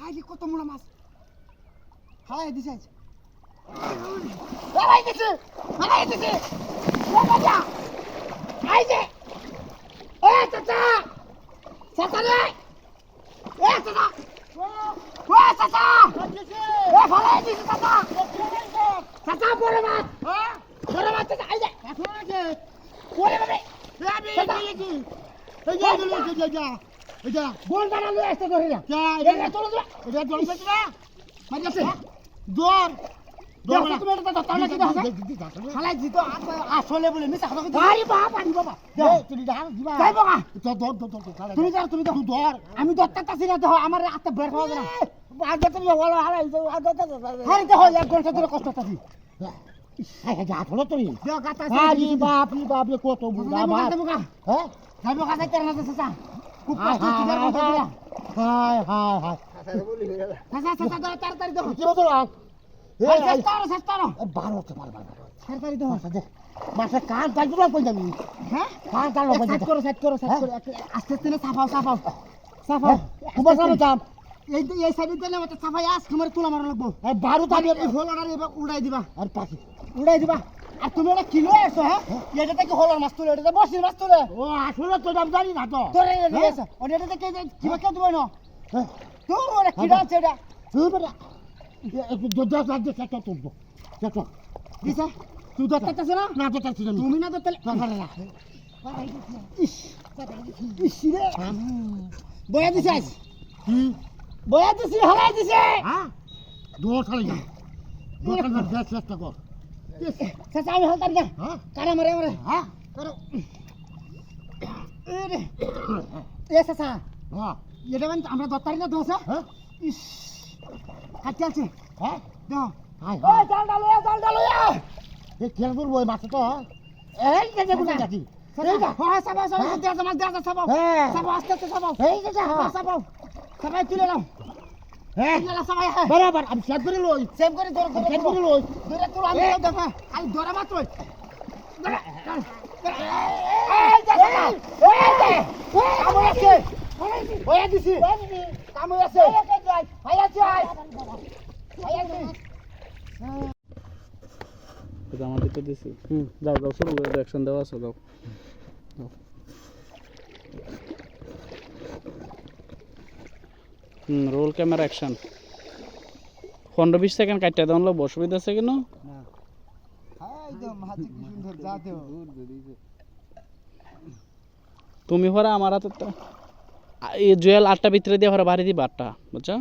high কত মোড়া মাছ হালাই দিছে হালাই দিছে ও বাবা আই যে এ চাচা চাচা রে এ চাচা ও চাচা এ হালাই দিছে চাচা চাচা বড় মাছ হ্যাঁ বড় মাছ চাচা আই যে এখন আছে ওরে বাবা আমি কি এই যা এই যা বল বানালো এসে ধরে না এটা তোলো এটা জল পেছ না মারিছে দর দর তুমি এটা তাহলে কি হবে হালাই দিতো আসলে বলে মিছা কথা কই আরে বাবা তুমি দিবা যাই বাবা দর তুমি দর আমি দরটাছি না তো আমার আত্মা বের হওয়া না আগে তুমি বলো হালাই হাই তো হয় এক ঘন্টা ধরে কষ্ট করতেছি যা হলো তুমি আরে বাপ রে কত বুড়া বাপ হ্যাঁ যাইবো কাছে তেরা না চাচা খুব কষ্ট হচ্ছে হায় চাচা তাড়াতাড়ি দাও কি বলো এই সস্তারো 12 তাড়াতাড়ি দাও মাসে কাজ দাইবো না কই যাবি হ্যাঁ কাজ দাও সেট করো আস্তে আস্তে না সাফাও খুব সাফাও চাপ এই সাইডে দিলে মত সাফাই আজ খামারে তোলা মারা লাগবো আর 12 তারিখ এই ফল অর্ডার এবার উড়াই দিবা আর পাখি উড়াই দিবা আর তুমি এটা কিলো আছো হ্যাঁ এটা থেকে হলার মাছ তুলে এটা বসির মাছ তুলে ও আসলে তো দাম জানি না তো তোরে দিয়েছ ওটা থেকে কিবা কেউ দিবা না হ্যাঁ তোর ওরা কিডা আছে এটা তুই বড় একটু দদা দদা সেটা তুলবো সেটা দিছে তুই দত্তাছ না না দত্তাছ না তুমি না দত্তালে না ইস রে বয়া দিছিস কি বয়া দিছি হারাই দিছে হ্যাঁ দোর খালি না দোর খালি না চেষ্টা কর চাচা আমি হালতার না কারা মারে হ্যাঁ করো এ চাচা হ্যাঁ এটা মানে আমরা দত্তারি না দোসা হ্যাঁ ইস কাটি আছে হ্যাঁ দাও ও জাল ডালো এ কেন বল ওই মাছ তো এই যে গুলা যাচ্ছি এই যা হ্যাঁ সাবাও দেয়া সাবাও হ্যাঁ সাবাও আস্তে সাবাও এই যে সাবাও সবাই তুলে নাও হ্যাঁ বরাবর আমি সেভ করে লই ধরে তোর আমি দেখা খালি ধরা মাত্র আমাদের তো দিছি যাও শুরু করে অ্যাকশন দেওয়া আছে দাও রোল ক্যামেরা অ্যাকশন 15-20 সেকেন্ড কাটতে দাও লাগবে অসুবিধা আছে কেন তুমি হরা আমার হাতে এই জুয়েল 8টা ভিতরে দিয়ে হরা বাড়ি দিবা 8টা বুঝছো